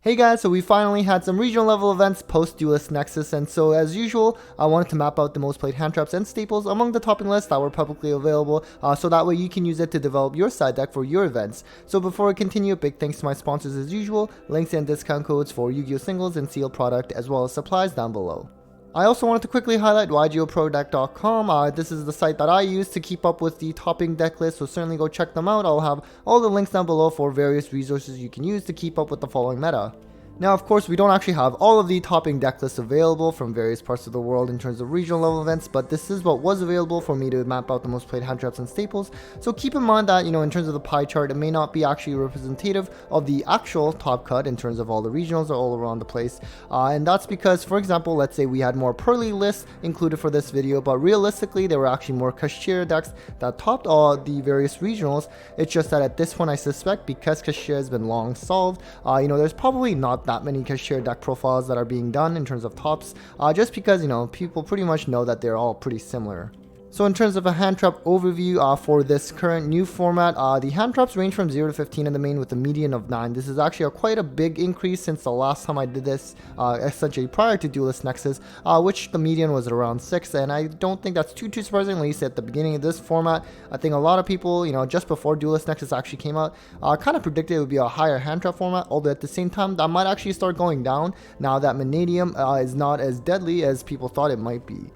Hey guys, so we finally had some regional level events post Duelist Nexus, and so as usual, I wanted to map out the most played hand traps and staples among the topping lists that were publicly available, so that way you can use it to develop your side deck for your events. So before we continue, big thanks to my sponsors as usual, links and discount codes for Yu-Gi-Oh! Singles and sealed product as well as supplies down below. I also wanted to quickly highlight YGOProDeck.com. This is the site that I use to keep up with the topping deck list, so certainly go check them out. I'll have all the links down below for various resources you can use to keep up with the following meta. Now, of course, we don't actually have all of the topping deck lists available from various parts of the world in terms of regional level events, but this is what was available for me to map out the most played hand traps and staples. So keep in mind that, in terms of the pie chart, it may not be actually representative of the actual top cut in terms of all the regionals are all around the place. And that's because, for example, let's say we had more Purrely lists included for this video, but realistically, there were actually more Kashtira decks that topped all the various regionals. It's just that at this point, I suspect because Kashtira has been long solved, there's probably not that many Kashtira deck profiles that are being done in terms of tops, just because people pretty much know that they're all pretty similar. So in terms of a hand trap overview for this current new format, the hand traps range from 0 to 15 in the main with a median of 9. This is actually quite a big increase since the last time I did this, essentially prior to Duelist Nexus, which the median was around 6, and I don't think that's too surprising, at least at the beginning of this format. I think a lot of people, just before Duelist Nexus actually came out, kind of predicted it would be a higher hand trap format, although at the same time, that might actually start going down now that Mannadium is not as deadly as people thought it might be.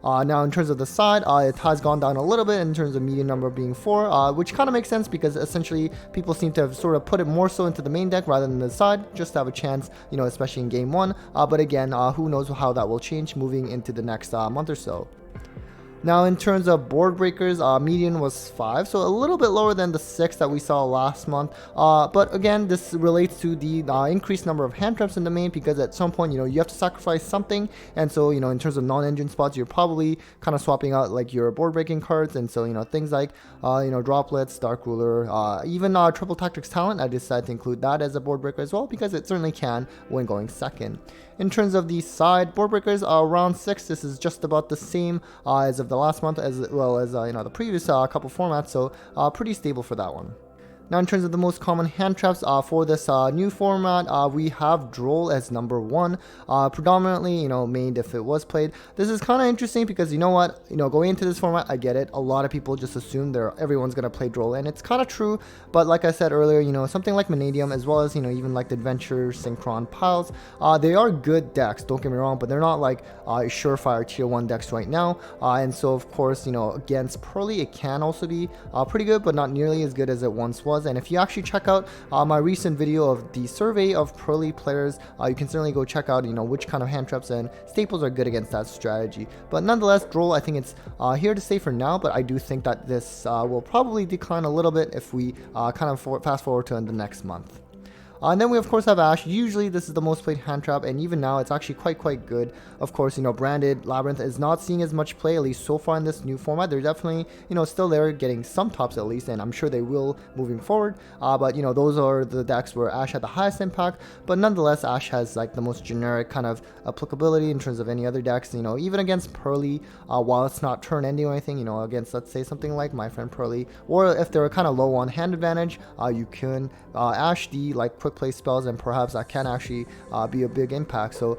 Now in terms of the side, it has gone down a little bit in terms of median number being 4, which kind of makes sense because essentially people seem to have sort of put it more so into the main deck rather than the side, just to have a chance, especially in game 1. But again, who knows how that will change moving into the next month or so. Now in terms of board breakers, median was 5, so a little bit lower than the 6 that we saw last month. But again, this relates to the increased number of hand traps in the main, because at some point, you have to sacrifice something, and so, in terms of non-engine spots, you're probably kind of swapping out like your board breaking cards, and so, things like, droplets, Dark Ruler, even Triple Tactics Talent, I decided to include that as a board breaker as well, because it certainly can when going second. In terms of the side board breakers, around 6, this is just about the same as of the last month, as well as the previous couple formats, so pretty stable for that one. Now in terms of the most common hand traps for this new format, we have Droll as number 1, predominantly mained if it was played. This is kind of interesting because going into this format, I get it, a lot of people just assume everyone's gonna play Droll, and it's kind of true, but like I said earlier, something like Mannadium, as well as even like the Adventure Synchron piles, they are good decks, don't get me wrong, but they're not like surefire tier 1 decks right now, and so of course against Purrely it can also be pretty good, but not nearly as good as it once was. And if you actually check out my recent video of the survey of Purrely players, you can certainly go check out which kind of hand traps and staples are good against that strategy. But nonetheless, Droll, I think it's here to stay for now, but I do think that this will probably decline a little bit if we kind of fast forward to the next month. And then we of course have Ash. Usually this is the most played hand trap, and even now it's actually quite good. Of course, branded Labrynth is not seeing as much play, at least so far in this new format. They're definitely, still there getting some tops at least, and I'm sure they will moving forward. But those are the decks where Ash had the highest impact. But nonetheless, Ash has like the most generic kind of applicability in terms of any other decks. Even against Purrely, while it's not turn ending or anything, against let's say something like my friend Purrely, or if they're kind of low on hand advantage, you can Ash the like quick play spells, and perhaps that can actually be a big impact. So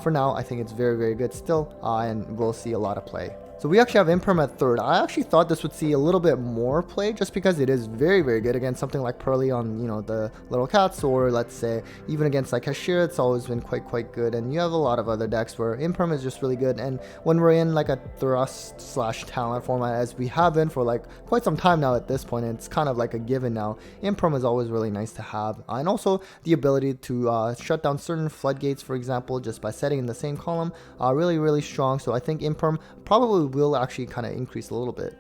for now I think it's very good still, and we'll see a lot of play. So we actually have Imperm at 3rd. I actually thought this would see a little bit more play, just because it is very good against something like Purrely on the little cats, or let's say even against like Kashtira, it's always been quite good. And you have a lot of other decks where Imperm is just really good, and when we're in like a thrust / talent format, as we have been for like quite some time now at this point, it's kind of like a given now, Imperm is always really nice to have. And also the ability to shut down certain floodgates, for example, just by setting in the same column, really strong. So I think Imperm probably will actually kind of increase a little bit.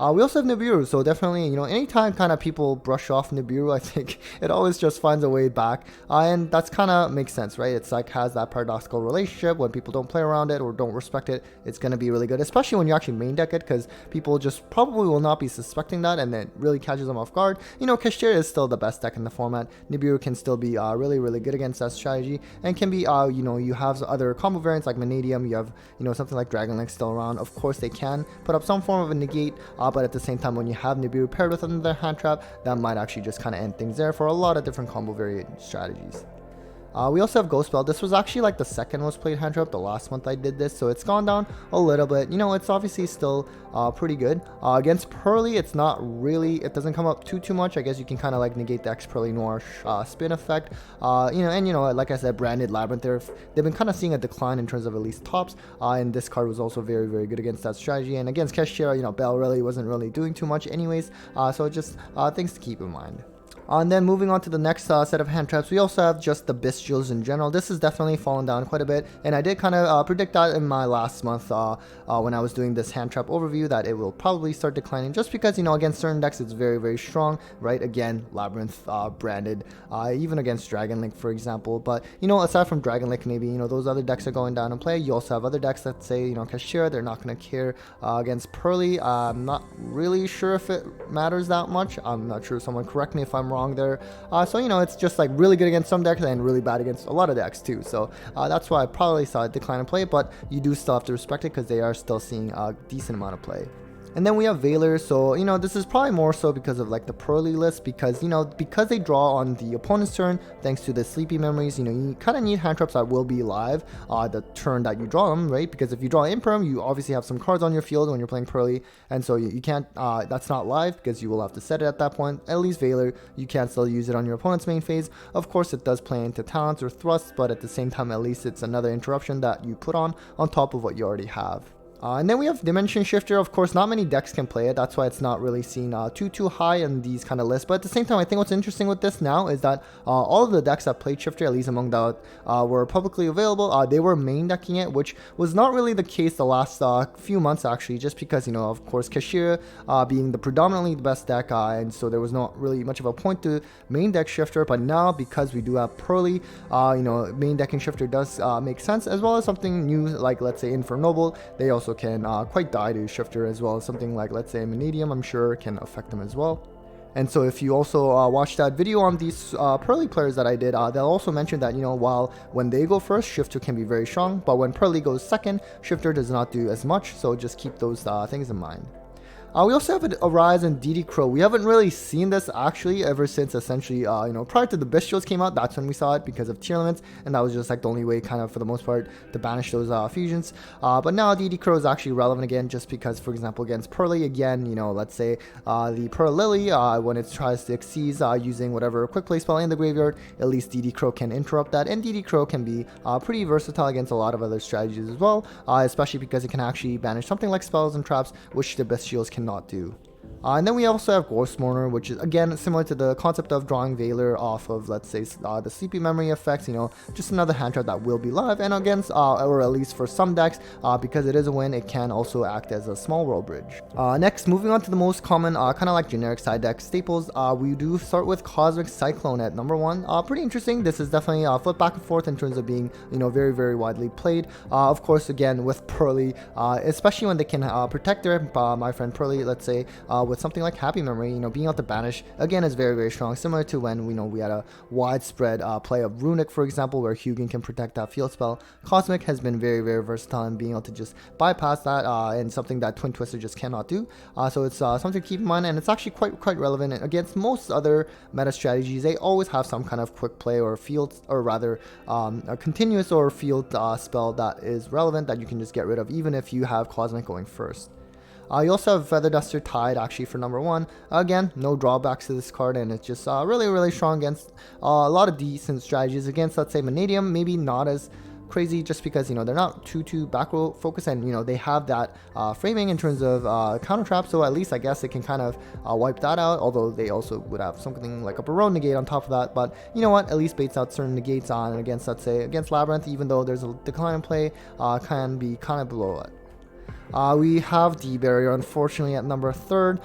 We also have Nibiru, so definitely, anytime kind of people brush off Nibiru, I think it always just finds a way back, and that's kind of makes sense, right? It's like has that paradoxical relationship. When people don't play around it or don't respect it, it's going to be really good, especially when you actually main deck it, because people just probably will not be suspecting that, and it really catches them off guard. Kashtira is still the best deck in the format. Nibiru can still be really good against that strategy, and can be, you have other combo variants like Mannadium, you have, something like Dragonrider still around. Of course, they can put up some form of a negate, but at the same time, when you have Nibiru paired with another hand trap, that might actually just kind of end things there for a lot of different combo variant strategies. We also have Ghost Spell. This was actually like the second most played hand trap the last month I did this, so it's gone down a little bit. You know, it's obviously still pretty good. Against Purrely, it's not really, it doesn't come up too much. I guess you can kind of like negate the X Purrely Noir spin effect. You know, and you know, like I said, branded Labrynth, they've been kind of seeing a decline in terms of at least tops. And this card was also very good against that strategy. And against Kashtira, you know, Bell really wasn't really doing too much anyways. So just things to keep in mind. And then moving on to the next set of hand traps, we also have just the bestials in general. This has definitely fallen down quite a bit, and I did kind of predict that in my last month when I was doing this hand trap overview, that it will probably start declining, just because, you know, against certain decks it's very strong, right? Again, Labrynth branded, even against Dragonlink, for example. But, you know, aside from Dragonlink, maybe, you know, those other decks are going down in play. You also have other decks that say, you know, Kashtira, they're not going to care. Against Purrely, I'm not really sure if it matters that much. I'm not sure, someone correct me if I'm wrong there. So, you know, it's just like really good against some decks and really bad against a lot of decks too. So that's why I probably saw it decline in play, but you do still have to respect it because they are still seeing a decent amount of play. And then we have Veiler, so, you know, this is probably more so because of like the Purrely list, because, you know, because they draw on the opponent's turn, thanks to the sleepy memories, you know, you kind of need hand traps that will be live the turn that you draw them, right? Because if you draw Imperm, you obviously have some cards on your field when you're playing Purrely, and so you can't, that's not live because you will have to set it at that point. At least Veiler, you can still use it on your opponent's main phase. Of course, it does play into talents or thrusts, but at the same time, at least it's another interruption that you put on top of what you already have. And then we have Dimension Shifter. Of course, not many decks can play it. That's why it's not really seen too high in these kind of lists. But at the same time, I think what's interesting with this now is that all of the decks that played Shifter, at least among the were publicly available, they were main decking it, which was not really the case the last few months actually, just because, you know, of course, Kashtira being the predominantly the best deck, and so there was not really much of a point to main deck Shifter. But now, because we do have Purrely, you know, main decking Shifter does make sense, as well as something new like, let's say, Infernoble. They also can quite die to Shifter, as well as something like, let's say, Mannadium, I'm sure can affect them as well. And so if you also watch that video on these Purrely players that I did, they'll also mention that, you know, while when they go first, Shifter can be very strong, but when Purrely goes second, Shifter does not do as much, so just keep those things in mind. We also have a rise in DD Crow. We haven't really seen this actually ever since essentially, you know, prior to the Bestials came out. That's when we saw it because of tier limits, and that was just like the only way kind of for the most part to banish those fusions. But now DD Crow is actually relevant again, just because, for example, against Purrely, again, you know, let's say the Purrely, when it tries to exceed using whatever quick play spell in the graveyard, at least DD Crow can interrupt that, and DD Crow can be pretty versatile against a lot of other strategies as well, especially because it can actually banish something like spells and traps, which the Bestials cannot do. And then we also have Ghost Mourner, which is again similar to the concept of drawing Veiler off of, let's say, the sleepy memory effects, you know, just another hand trap that will be live, and against, or at least for some decks, because it is a win, it can also act as a small world bridge. Next, moving on to the most common, kind of like generic side deck staples, we do start with Cosmic Cyclone at number 1. Pretty interesting. This is definitely flip back and forth in terms of being, you know, very widely played. Of course, again, with Purrely, especially when they can protect their, my friend Purrely, let's say, with something like Happy Memory, you know, being able to banish again is very strong, similar to when, you know, we had a widespread play of Runick, for example, where Hugin can protect that field spell. Cosmic has been very versatile in being able to just bypass that, and something that Twin Twister just cannot do. So it's something to keep in mind, and it's actually quite relevant against most other meta strategies. They always have some kind of quick play or field, or rather a continuous or field spell that is relevant that you can just get rid of, even if you have Cosmic going first. You also have Feather Duster Tide actually for number 1. Again, no drawbacks to this card, and it's just really strong against a lot of decent strategies. Against, let's say, Mannadium, maybe not as crazy, just because, you know, they're not too back row focused, and, you know, they have that framing in terms of counter trap, so at least I guess it can kind of wipe that out, although they also would have something like a Baron negate on top of that. But you know what, at least baits out certain negates on against, let's say, against Labrynth, even though there's a decline in play, can be kind of below it. We have the barrier, unfortunately, at number 3.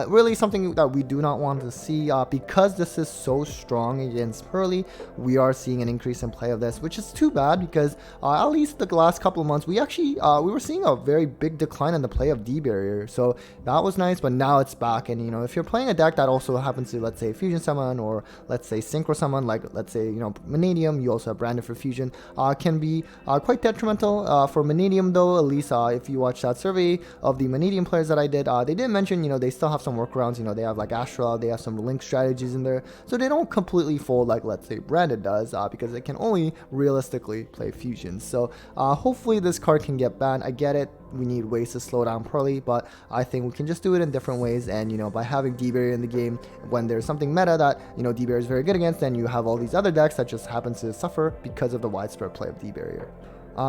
Really something that we do not want to see, because this is so strong against Purrely. We are seeing an increase in play of this, which is too bad, because at least the last couple of months we actually we were seeing a very big decline in the play of D barrier, so that was nice. But now it's back, and, you know, if you're playing a deck that also happens to, let's say, fusion summon, or let's say synchro summon, like, let's say, you know, Mannadium, you also have branded for fusion, can be quite detrimental. For Mannadium though, at least if you watch that that survey of the Mannadium players that I did, they did mention, they still have some workarounds. They have like Astra, they have some link strategies in there, so they don't completely fold like, let's say, Branded does, because it can only realistically play fusions. So hopefully this card can get banned. I get it, we need ways to slow down Purrely, but I think we can just do it in different ways. And by having D-Barrier in the game, when there's something meta that D-Barrier is very good against, then you have all these other decks that just happens to suffer because of the widespread play of D-Barrier.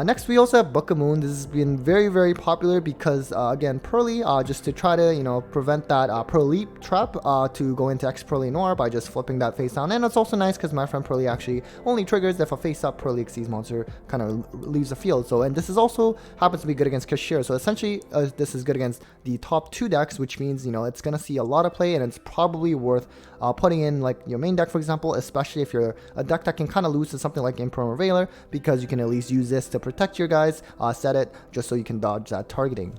Next, we also have Book of Moon. This has been very, very popular because, again, Purrely, just to try to, prevent that Purrely trap to go into X Purrely Noir by just flipping that face down. And it's also nice because my friend Purrely actually only triggers if a face-up Purrely Xyz monster kind of leaves the field. So, and this is also happens to be good against Kashtira. So, essentially, this is good against the top 2 decks, which means, it's going to see a lot of play, and it's probably worth putting in, like, your main deck, for example, especially if you're a deck that can kind of lose to something like Impermanent Veiler, because you can at least use this to protect your guys, set it just so you can dodge that targeting.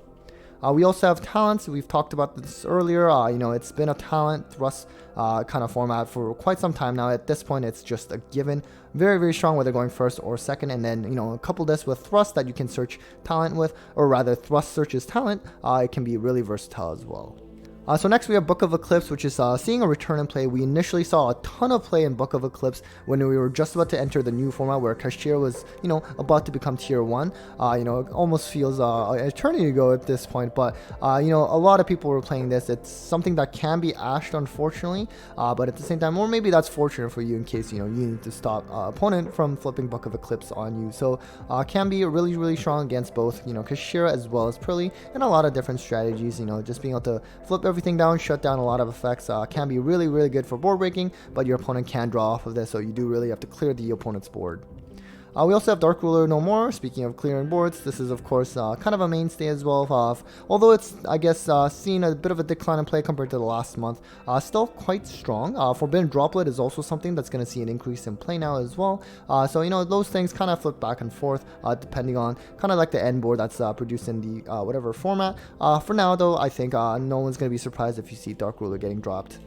We also have talents. We've talked about this earlier. It's been a talent thrust kind of format for quite some time now. At this point, it's just a given. Very, very strong whether going first or second. And then, couple this with thrust that you can search talent with, or rather thrust searches talent. It can be really versatile as well. So next we have Book of Eclipse, which is seeing a return in play. We initially saw a ton of play in Book of Eclipse when we were just about to enter the new format where Kashtira was, about to become tier 1. It almost feels an eternity ago at this point, but, a lot of people were playing this. It's something that can be ashed, unfortunately, but at the same time, or maybe that's fortunate for you in case, you need to stop opponent from flipping Book of Eclipse on you. So can be really, really strong against both, Kashtira as well as Purrely, and a lot of different strategies, just being able to flip everything down, shut down a lot of effects, can be really, really good for board breaking, but your opponent can draw off of this, so you do really have to clear the opponent's board. We also have Dark Ruler No More. Speaking of clearing boards, this is of course kind of a mainstay as well. Although it's, I guess, seen a bit of a decline in play compared to the last month, still quite strong. Forbidden Droplet is also something that's going to see an increase in play now as well. So those things kind of flip back and forth depending on kind of like the end board that's produced in the whatever format. For now though, I think no one's going to be surprised if you see Dark Ruler getting dropped.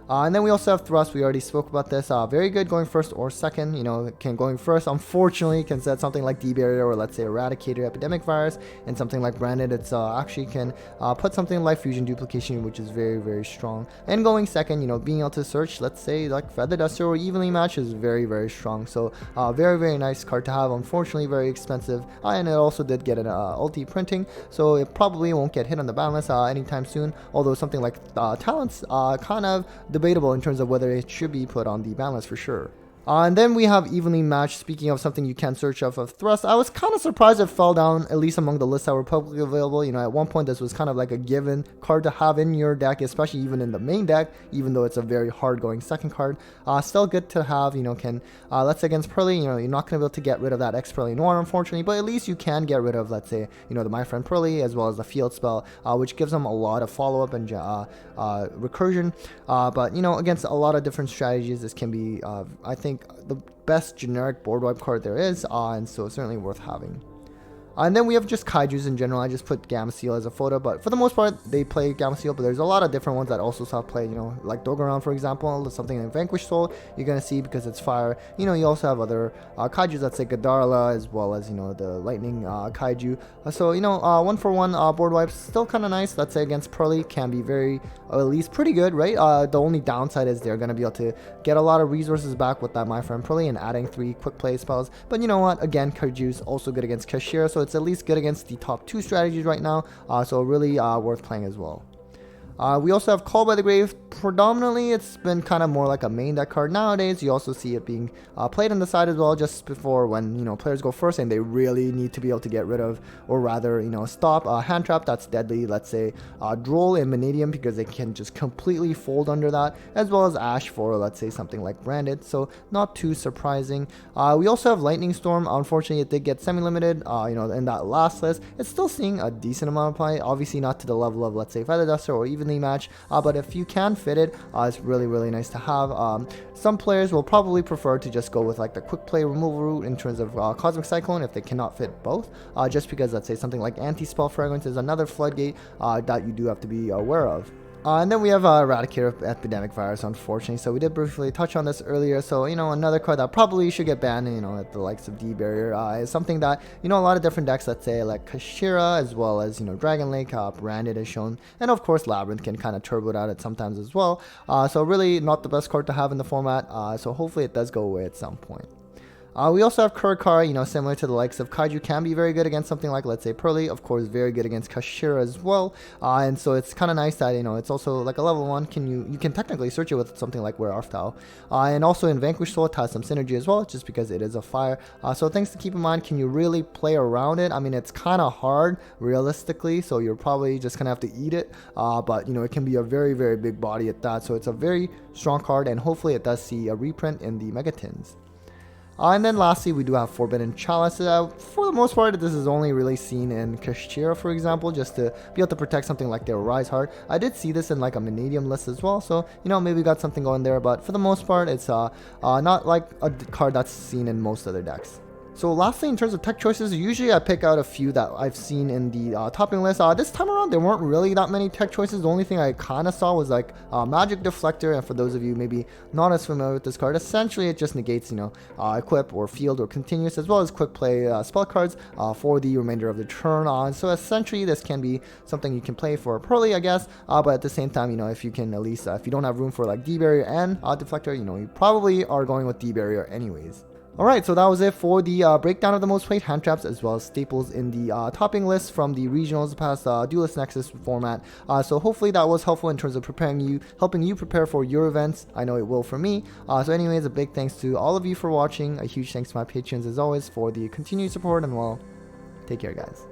And then we also have Thrust. We already spoke about this. Very good going first or second. Can going first, unfortunately, can set something like D-Barrier or let's say Eradicator Epidemic Virus, and something like Branded. It's actually can put something like Fusion Duplication, which is very, very strong. And going second, being able to search, let's say like Feather Duster or Evenly Match is very, very strong. So very, very nice card to have. Unfortunately, very expensive, and it also did get an ulti printing, so it probably won't get hit on the ban list anytime soon. Although something like Talents kind of debatable in terms of whether it should be put on the ban list for sure. And then we have Evenly Matched. Speaking of something you can search off of Thrust, I was kind of surprised it fell down, at least among the lists that were publicly available. At one point this was kind of like a given card to have in your deck, especially even in the main deck, even though it's a very hard going second card. Still good to have, let's say against Purrely, you're not going to be able to get rid of that X Purrely Noir, unfortunately, but at least you can get rid of, let's say, the My Friend Purrely, as well as the field spell, which gives them a lot of follow-up and recursion. But, against a lot of different strategies, this can be, I think, the best generic board wipe card there is, and so it's certainly worth having. And then we have just kaijus in general. I just put Gamma Seal as a photo, but for the most part, they play Gamma Seal, but there's a lot of different ones that also saw play, like Dogoran, for example, something like Vanquish Soul, you're going to see because it's fire. You also have other kaijus that say Gadarla, as well as, the Lightning kaiju. So, 1-for-1 board wipes, still kind of nice. Let's say against Purrely, can be very, or at least pretty good, right? The only downside is they're going to be able to get a lot of resources back with that My Friend Purrely and adding 3 quick play spells. But you know what? Again, kaijus also good against Kashtira, so it's at least good against the top 2 strategies right now, so really worth playing as well. We also have Call by the Grave. Predominantly, it's been kind of more like a main deck card nowadays. You also see it being played on the side as well, just before when, players go first and they really need to be able to get rid of, or rather, stop a hand trap that's deadly. Let's say Droll and Mannadium, because they can just completely fold under that, as well as Ash for, let's say, something like Branded. So not too surprising. We also have Lightning Storm. Unfortunately, it did get semi-limited, in that last list. It's still seeing a decent amount of play. Obviously, not to the level of, let's say, Feather Duster or Evenly Match, but if you can fit it, it's really, really nice to have. Some players will probably prefer to just go with like the quick play removal route in terms of Cosmic Cyclone if they cannot fit both, just because, let's say, something like Anti-Spell Fragrance is another floodgate that you do have to be aware of. And then we have Eradicator of Epidemic Virus, unfortunately. So we did briefly touch on this earlier. So, you know, another card that probably should get banned, you know, at the likes of D-Barrier is something that, you know, a lot of different decks, let's say, like Kashtira, as well as, you know, Dragon Lake, Branded is shown. And, of course, Labrynth can kind of turbo it out at sometimes as well. So really not the best card to have in the format. So hopefully it does go away at some point. We also have Kurkar, you know, similar to the likes of Kaiju, can be very good against something like, let's say, Purrely. Of course, very good against Kashtira as well. And so it's kind of nice that, you know, it's also like a level 1. You can technically search it with something like Where Art Thou. And also in Vanquish Soul, it has some synergy as well, just because it is a fire. So things to keep in mind, can you really play around it? I mean, it's kind of hard, realistically, so you're probably just going to have to eat it. But, you know, it can be a very, very big body at that. So it's a very strong card, and hopefully it does see a reprint in the Megatins. And then lastly, we do have Forbidden Chalice. For the most part, this is only really seen in Kashtira, for example, just to be able to protect something like their Rise Heart. I did see this in like a Mannadium list as well, so, you know, maybe we got something going there, but for the most part, it's not like a card that's seen in most other decks. So lastly, in terms of tech choices, usually I pick out a few that I've seen in the topping list. This time around, there weren't really that many tech choices. The only thing I kind of saw was like Magic Deflector, and for those of you maybe not as familiar with this card, essentially it just negates, you know, equip or field or continuous, as well as quick play spell cards for the remainder of the turn. So essentially this can be something you can play for Purrely, I guess, but at the same time, you know, if you can at least, if you don't have room for like D-Barrier and Deflector, you know, you probably are going with D-Barrier anyways. Alright, so that was it for the breakdown of the most played hand traps, as well as staples in the topping list from the regionals past Duelist Nexus format. So hopefully that was helpful in terms of helping you prepare for your events. I know it will for me. So anyways, a big thanks to all of you for watching. A huge thanks to my patrons as always for the continued support, and well, take care guys.